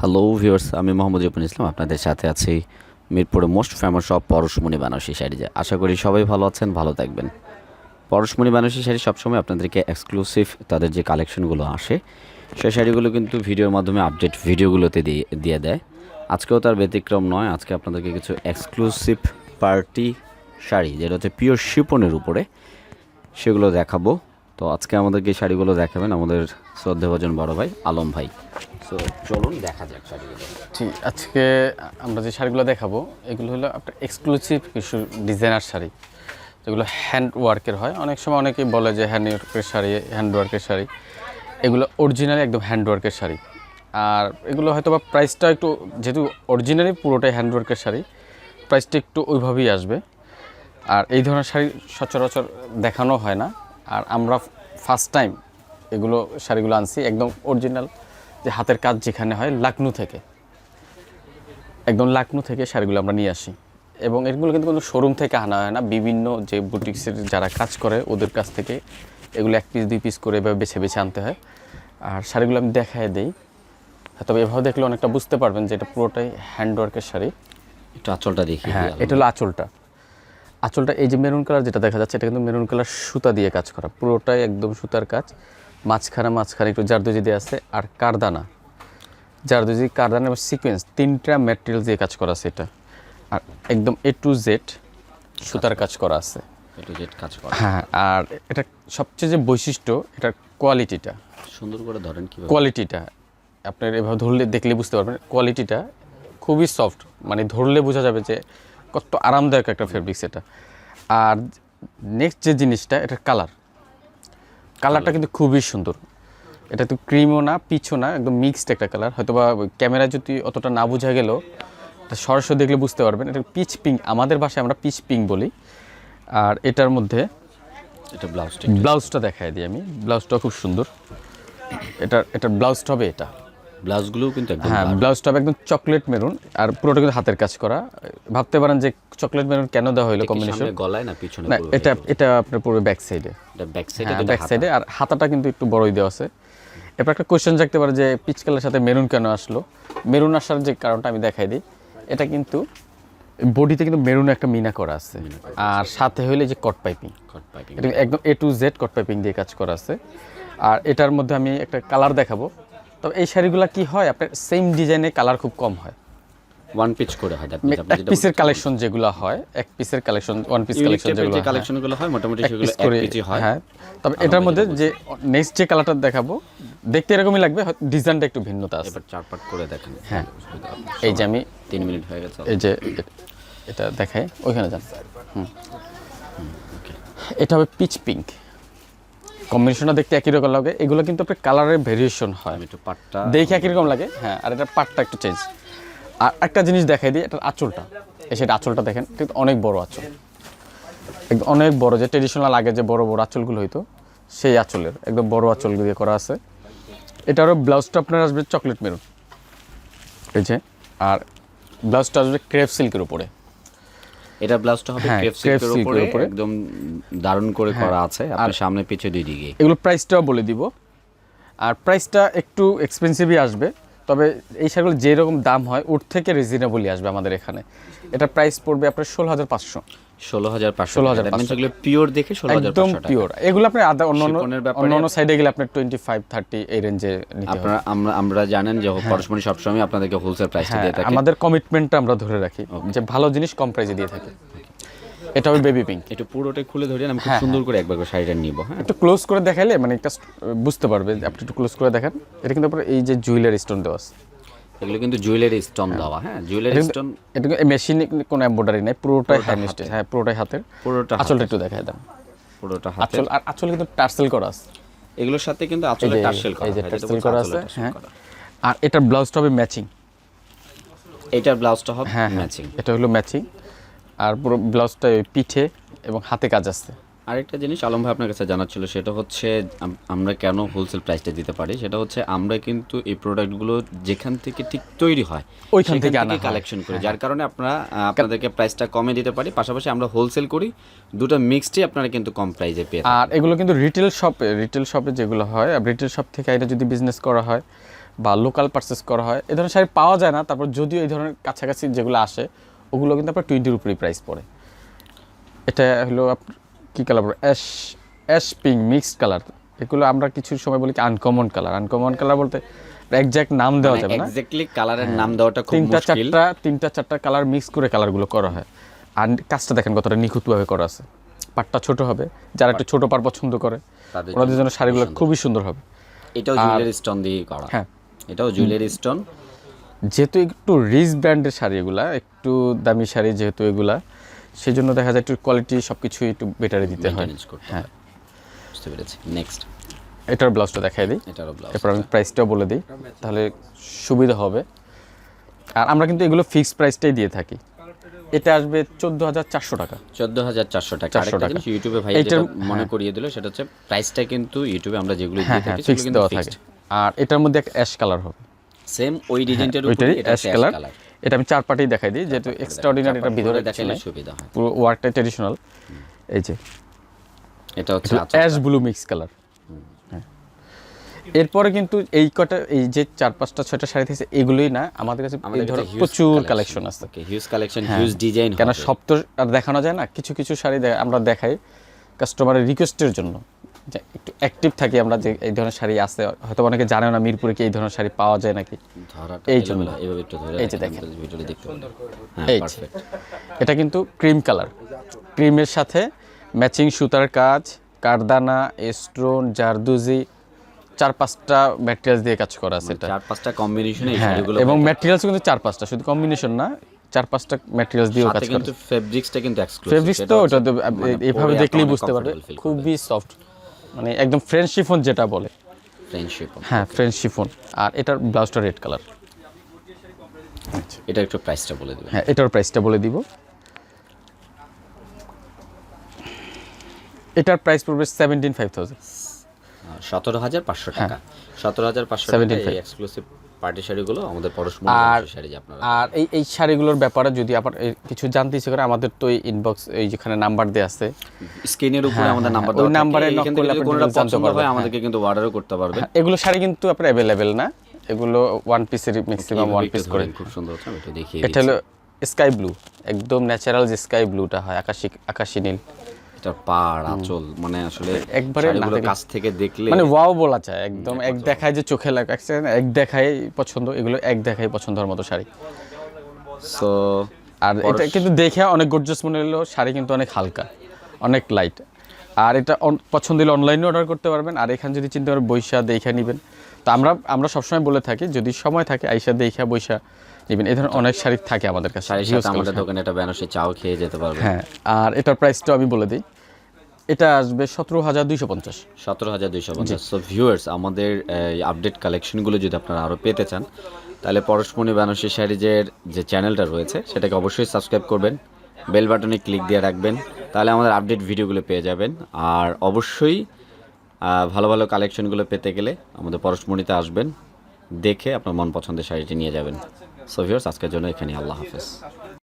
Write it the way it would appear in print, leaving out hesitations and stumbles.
Hello viewers, আমি মোহাম্মদ রিপন ইসলাম আপনাদের সাথে আছি মিরপুরের most famous shop Parashmoni Benarasi sari. আশা করি সবাই ভালো আছেন, ভালো থাকবেন। পরশমণি বেনারসি শাড়ি সবসময় আপনাদেরকে এক্সক্লুসিভ তাদের যে কালেকশনগুলো আসে সেই শাড়িগুলো কিন্তু ভিডিওর মাধ্যমে আপডেট ভিডিওগুলোতে দিয়ে দেয়। আজকেও তার ব্যতিক্রম নয়। আজকে আপনাদেরকে কিছু এক্সক্লুসিভ পার্টি শাড়ি যেটা হচ্ছে পিওর শিপনের উপরে সেগুলো দেখাবো। তো আজকে আমাদেরকে এই শাড়িগুলো দেখাবেন আমাদের শ্রদ্ধেভাজন বড় ভাই আলম ভাই। সো চলুন দেখা যাক শাড়িগুলো। ঠিক, আজকে আমরা যে শাড়িগুলো দেখাবো এগুলো হলো আপনার এক্সক্লুসিভ কিছু ডিজাইনার শাড়ি, যেগুলো হ্যান্ড ওয়ার্কের হয়। অনেক সময় অনেকেই বলে যে হ্যান্ড ওয়ার্কের শাড়ি, এগুলো অরিজিনালি একদম হ্যান্ড ওয়ার্কের শাড়ি। আর এগুলো হয়তো বা প্রাইসটা একটু, যেহেতু অরিজিনালি পুরোটাই হ্যান্ড ওয়ার্কের শাড়ি, প্রাইসটা একটু ওইভাবেই আসবে। আর এই ধরনের শাড়ি সচরাচর দেখানো হয় না। আর আমরা ফার্স্ট টাইম এগুলো শাড়িগুলো আনছি একদম অরিজিনাল, যে হাতের কাজ যেখানে হয় লাকনো থেকে, একদম লাকনো থেকে শাড়িগুলো আমরা নিয়ে আসি। এবং এগুলো কিন্তু কোনো শোরুম থেকে আনা হয় না, বিভিন্ন যে বুটিক্সের যারা কাজ করে ওদের কাছ থেকে এগুলো 1 পিস 2 পিস করে এভাবে বেছে বেছে আনতে হয়। আর শাড়িগুলো আমি দেখায় দিই, তবে এভাবে দেখলে অনেকটা বুঝতে পারবেন যে এটা পুরোটাই হ্যান্ডওয়ার্কের শাড়ি। একটু আঁচলটা দেখি। হ্যাঁ, এটা হলো আঁচলটা এই যে মেরুন কালার যেটা দেখা যাচ্ছে, এটা কিন্তু মেরুন কালার সুতা দিয়ে কাজ করা, পুরোটাই একদম সুতার কাজ। মাঝখানে একটু জারদুজি দিয়ে আছে, আর কারদানা এবং সিকোয়েন্স, 3টা ম্যাটেরিয়াল দিয়ে কাজ করা আছে এটা। আর একদম A to Z সুতার কাজ করা আছে, A to Z কাজ করা। হ্যাঁ, আর এটা সবচেয়ে যে বৈশিষ্ট্য, এটার কোয়ালিটিটা সুন্দর করে ধরেন। কীভাবে কোয়ালিটিটা আপনার এভাবে ধরলে দেখলে বুঝতে পারবেন, কোয়ালিটিটা খুবই সফট, মানে ধরলে বোঝা যাবে যে কত আরামদায়ক একটা ফেব্রিক্স এটা। আর নেক্সট যে জিনিসটা, এটার কালারটা কিন্তু খুবই সুন্দর। এটা তো ক্রিমও না পিচও না, একদম মিক্সড একটা কালার। হয়তো বা ক্যামেরায় যদি অতটা না বোঝা গেলেও সরাসরি দেখলে বুঝতে পারবেন। এটা পিচ পিঙ্ক, আমাদের ভাষায় আমরা পিচ পিঙ্ক বলি। আর এটার মধ্যে এটা ব্লাউজটা দেখাই দিই আমি। ব্লাউজটা খুব সুন্দর। এটার ব্লাউজটা হবে এটা। ব্লাউজগুলোও কিন্তু একদম, হ্যাঁ, ব্লাউজটা হবে একদম চকলেট মেরুন, আর পুরোটা কিন্তু হাতের কাজ করা। ভাবতে পারেন যে চকলেট মেরুন কেন দেওয়া হলো কম্বিনেশন, গলায় না পিছনে? না, এটা আপনার পুরো ব্যাক সাইডে। ব্যাক সাইডে, আর হাতাটা কিন্তু একটু বড়ই দেওয়া আছে। এরপর একটা কোয়েশ্চেন থাকতে পারে যে পিচ কালারের সাথে মেরুন কেন আসলো। মেরুন আসার যে কারণটা আমি দেখাই দিই। এটা কিন্তু বডিতে কিন্তু মেরুন একটা মিনা করা আছে, আর সাথে হইলে যে কট পাইপিং, এটা একদম A to Z caught piping দিয়ে কাজ করা আছে। আর এটার মধ্যে আমি একটা কালার দেখাবো। তবে এই শাড়িগুলো কি হয়, আপনার সেম ডিজাইনে কালার খুব কম হয়, ওয়ান পিস করে হয়। এক পিসের কালেকশন যেগুলো হয়, এক পিসের কালেকশন, ওয়ান পিস কালেকশন যেগুলো কালেকশনগুলো হয় মোটামুটি সেগুলো এক পিসই হয়। হ্যাঁ, তবে এটার মধ্যে যে নেক্সট যে কালারটা দেখাবো দেখতে এরকমই লাগবে, ডিজাইনটা একটু ভিন্নতা আছে। এবার 4 পার্ট করে দেখেন। হ্যাঁ, এই যে আমি 3 মিনিট হয়ে গেছে। এই যে এটা দেখাই, ওইখানে যান। এটা হবে পিচ পিঙ্ক, কম্বিনেশনটা দেখতে একই রকম লাগে। এগুলো কিন্তু আপনার কালারের ভেরিয়েশন হয়, একটু পাটটা দেখে একই রকম লাগে। হ্যাঁ, আর এটা পাটটা একটু চেঞ্জ। আর একটা জিনিস দেখাই দিই, এটার আঁচলটা, সেটা আঁচলটা দেখেন, কিন্তু অনেক বড় আঁচল, একদম অনেক বড়। যে ট্রেডিশনাল আগে যে বড় বড় আঁচলগুলো হইতো, সেই আঁচলের একদম বড় আঁচল দিয়ে করা আছে। এটারও ব্লাউজটা আপনার আসবে চকলেট মেরুন, এই যে। আর ব্লাউজটা আসবে ক্রেপ সিল্কের উপরে। এটা ব্লাউজটা হবে ক্রেপ সিল্কের উপরে, একদম দারুণ করে করা আছে। আপনি সামনে পিছে দুই দিকে। এগুলো প্রাইসটাও বলে দিব। আর প্রাইসটা একটু এক্সপেন্সিভই আসবে, তবে এই শাড়িগুলো যেরকম দাম হয় ওর থেকে রিজনেবলই আসবে আমাদের এখানে। এটা প্রাইস পড়বে আপনার 16,500। 16,500 এগুলো পিওর দেখে 16,500 একদম পিওর। এগুলো আপনি অন্য সাইডে গেলে আপনার 25-30 এই রেঞ্জে নিতে হবে। আমরা জানেন যে পরশমনি সবসময় আপনাদেরকে হোলসেল প্রাইসে দিয়ে থাকে। আমাদের কমিটমেন্টটা আমরা ধরে রাখি যে ভালো জিনিস কম প্রাইসে দিয়ে থাকি। এটা হবে বেবি পিঙ্ক। একটু পুরোটাই খুলে ধরেন, আমি খুব সুন্দর করে একবার করে শাড়িটা নিব। হ্যাঁ, একটু ক্লোজ করে দেখাইলে মানে একটা বুঝতে পারবে। আপনি একটু ক্লোজ করে দেখেন। এটা কিন্তু আপনার এই যে জুয়েলারি স্টোন দেওয়া আছে, এগুলো কিন্তু জুয়েলারি স্টোন দেওয়া। হ্যাঁ, জুয়েলারি স্টোন। এটা মেশিনে কোনো এমব্রয়ডারি নাই, পুরোটাই হ্যান্ড স্টিচ। হ্যাঁ, পুরোটাই হাতের। আঁচলটা একটু দেখাই দাও। পুরোটা হাতের। আর আঁচল কিন্তু টার্সেল করা আছে। এগুলোর সাথে কিন্তু আঁচলে টার্সেল করা, এই যে টার্সেল করা আছে। হ্যাঁ, আর এটার ব্লাউজটা হবে ম্যাচিং। এটার ব্লাউজটা হবে ম্যাচিং। এটা হলো ম্যাচিং। আর পুরো ব্লাউজটা ওই পিঠে এবং হাতে কাজ আছে। আরেকটা জিনিস আলম ভাই আপনার কাছে জানার ছিল, সেটা হচ্ছে আমরা কেন হোলসেল প্রাইসটা দিতে পারি। সেটা হচ্ছে আমরা কিন্তু এই প্রোডাক্টগুলো যেখান থেকে ঠিক তৈরি হয় ওইখান থেকে কালেকশন করি, যার কারণে আপনাদেরকে প্রাইসটা কমে দিতে পারি। পাশাপাশি আমরা হোলসেল করি, দুটো মিক্সডই আপনারা কিন্তু কম প্রাইসে পেয়ে। আর এগুলো কিন্তু রিটেল শপে যেগুলো হয়, রিটেল শপ থেকে এটা যদি বিজনেস করা হয় বা লোকাল পারচেস করা হয়, এই ধরনের শাড়ি পাওয়া যায় না। তারপর যদিও এই ধরনের কাছাকাছি যেগুলো আসে ওগুলো কিন্তু আপনার 20-র উপরেই প্রাইস পড়ে। এটা হলো আপনার কী কালার বলবো, অ্যাশ পিঙ্ক মিক্সড কালার। এগুলো আমরা কিছু সময় বলি কি আনকমন কালার। আনকমন কালার বলতে এক্স্যাক্ট নাম দেওয়া যাবে না, এক্স্যাক্টলি কালারের নাম দেওয়াটা খুব মুশকিল। তিনটা চারটা কালার মিক্স করে কালারগুলো করা হয়। আর কাজটা দেখেন কতটা নিখুঁতভাবে করা আছে। পাটটা ছোট হবে, যারা একটু ছোট পার পছন্দ করে ওনাদের জন্য শাড়িগুলো খুবই সুন্দর হবে। এটাও জুয়েলারি স্টোন দিয়ে করা। হ্যাঁ, এটাও জুয়েলারি স্টোন। যেহেতু একটু রিচ ব্র্যান্ডের শাড়ি, এগুলা একটু দামি শাড়ি যেহেতু এগুলা, সেই জন্য দেখা যায় একটু কোয়ালিটি সব কিছুই একটু বেটারে দিতে হয়। হ্যাঁ, বুঝতে পেরেছি। নেক্সট এটার ব্লাউজটা দেখাই দিই, এটারও ব্লাউজ, এরপর আমি প্রাইসটাও বলে দিই, তাহলে সুবিধা হবে। আর আমরা কিন্তু এগুলো ফিক্সড প্রাইসটাই দিয়ে থাকি। এটা আসবে 14,400 টাকা। 14,400 টাকা। আরেকটা জিনিস ইউটিউবে ভাই যেটা মনে করিয়ে দিল সেটা হচ্ছে প্রাইসটা কিন্তু ইউটিউবে আমরা যেগুলো দিয়ে থাকি সেগুলো কিন্তু ফিক্সড। আর এটার মধ্যে একটা অ্যাশ কালার হবে, সেম ওই ডিজাইনটার উপরে এটা অ্যাশ কালার। এটা আমি চার পার্টেই দেখাই দিই, যেহেতু এক্সট্রাঅর্ডিনারি এটা ভিতরে দেখালে সুবিধা হয়। পুরো ওয়ার্কটা ট্র্যাডিশনাল। এই যে এটা হচ্ছে অ্যাশ ব্লু মিক্স কালার। এরপরে কিন্তু এই কটা, এই যে 4-5-6টা শাড়ি থেকে এগুলোই না, আমাদের কাছে প্রচুর কালেকশন আছে। Huge collection, huge design. কেন সব তো আর দেখানো যায় না, কিছু কিছু শাড়ি আমরা দেখাই কাস্টমারের রিকোয়েস্টের জন্য, যে একটু অ্যাক্টিভ থাকি আমরা, যে এই ধরনের শাড়ি আছে, হয়তো অনেকে জানে না মিরপুরে কি এই ধরনের শাড়ি পাওয়া যায় নাকি। এই জন্য এইভাবে একটু ধরে এই যে দেখেন ভিডিওটি দেখতে পারেন। এই এটা কিন্তু ক্রিম কালার, ক্রিমের সাথে ম্যাচিং সুতার কাজ, কারদানা, স্টোন, জারদুজি, 4-5টা ম্যাটেরিয়ালস দিয়ে কাজ করা আছে। এটা 4-5টা কম্বিনেশনে এই শাড়িগুলো, এবং ম্যাটেরিয়ালস কিন্তু 4-5টা, শুধু কম্বিনেশন না, 4-5টা ম্যাটেরিয়ালস দিয়েও কাজ করা। কিন্তু ফেব্রিক্সটা কিন্তু এক্সক্লুসিভ। ফেব্রিক্স তো ওটা এইভাবে দেখলেই বুঝতে পারবে, খুবই সফট, মানে একদম ফ্রেঞ্চ শিফন যেটা বলে। ফ্রেঞ্চ শিফন, হ্যাঁ ফ্রেঞ্চ শিফন। আর এটার ব্লাউজটা রেড কালার। এটা একটু প্রাইসটা বলে দিবেন? হ্যাঁ, এটার প্রাইসটা বলে দিব। এটার প্রাইস পড়বে 17,500। 17,500 টাকা। 17,500 টাকা এই এক্সক্লুসিভ পার্টি শাড়িগুলো আমাদের পরশমনি শাড়ি। আপনারা আর এই শাড়িগুলোর ব্যাপারে যদি আবার কিছু জানতে ইচ্ছে করে, আমাদের তো এই ইনবক্স, এই যেখানে নাম্বার দেওয়া আছে স্ক্রিনের উপরে আমাদের নাম্বার দেওয়া আছে, ওই নাম্বারে নক করলে আপনারা জানতে পারবেন, আমাদেরকে কিন্তু অর্ডারও করতে পারবেন। এগুলো শাড়ি কিন্তু আপনার अवेलेबल না, এগুলো ওয়ান পিসের, ম্যাক্সিমাম ওয়ান পিস করে। খুব সুন্দর হচ্ছে, আমি একটু দেখিয়ে দিচ্ছি। এটা হলো স্কাই ব্লু, একদম ন্যাচারাল যে স্কাই ব্লুটা হয়, আকাশী নীল। এটা পাড় আঁচল, মানে আসলে একবারে শাড়িগুলো কাছ থেকে দেখলে মানে ওয়াও বলা যায়, একদম এক দেখায় যে চোখে লাগে, এক দেখায় পছন্দ, এগুলো এক দেখায় পছন্দ হওয়ার মতো শাড়ি। সো আর এটা কিন্তু দেখে অনেক গর্জিয়াস মনে হলো, শাড়ি কিন্তু অনেক হালকা, অনেক লাইট। আর এটা পছন্দ হলে অনলাইনে অর্ডার করতে পারবেন। আর এখানে যদি চিন্তা করেন বৈশা দেখা নেবেন, তো আমরা সবসময় বলে থাকি যদি সময় থাকে আইসা দেখা বৈশা নেবেন। এই ধরনের অনেক শাড়ি থাকে আমাদের কাছে। আমাদের দোকানে এটা বেনারসি চাও খেয়ে যেতে পারবেন। হ্যাঁ, আর এটার প্রাইসটাও আমি বলে দিই, এটা আসবে 17,250। 17,250। সো ভিউয়ার্স, আমাদের আপডেট কালেকশনগুলো যদি আপনারা আরও পেতে চান, তাহলে পরশমনি বেনারসি শাড়িজের যে চ্যানেলটা রয়েছে সেটাকে অবশ্যই সাবস্ক্রাইব করবেন, বেল বাটনে ক্লিক দিয়ে রাখবেন, তাহলে আমাদের আপডেট ভিডিওগুলো পেয়ে যাবেন। আর অবশ্যই ভালো ভালো কালেকশনগুলো পেতে গেলে আমাদের পরশমনিতে আসবেন, দেখে আপনার মন পছন্দের শাড়িটি নিয়ে যাবেন। সো ভিউয়ার্স, আজকের জন্য এখানে আল্লাহ হাফেজ।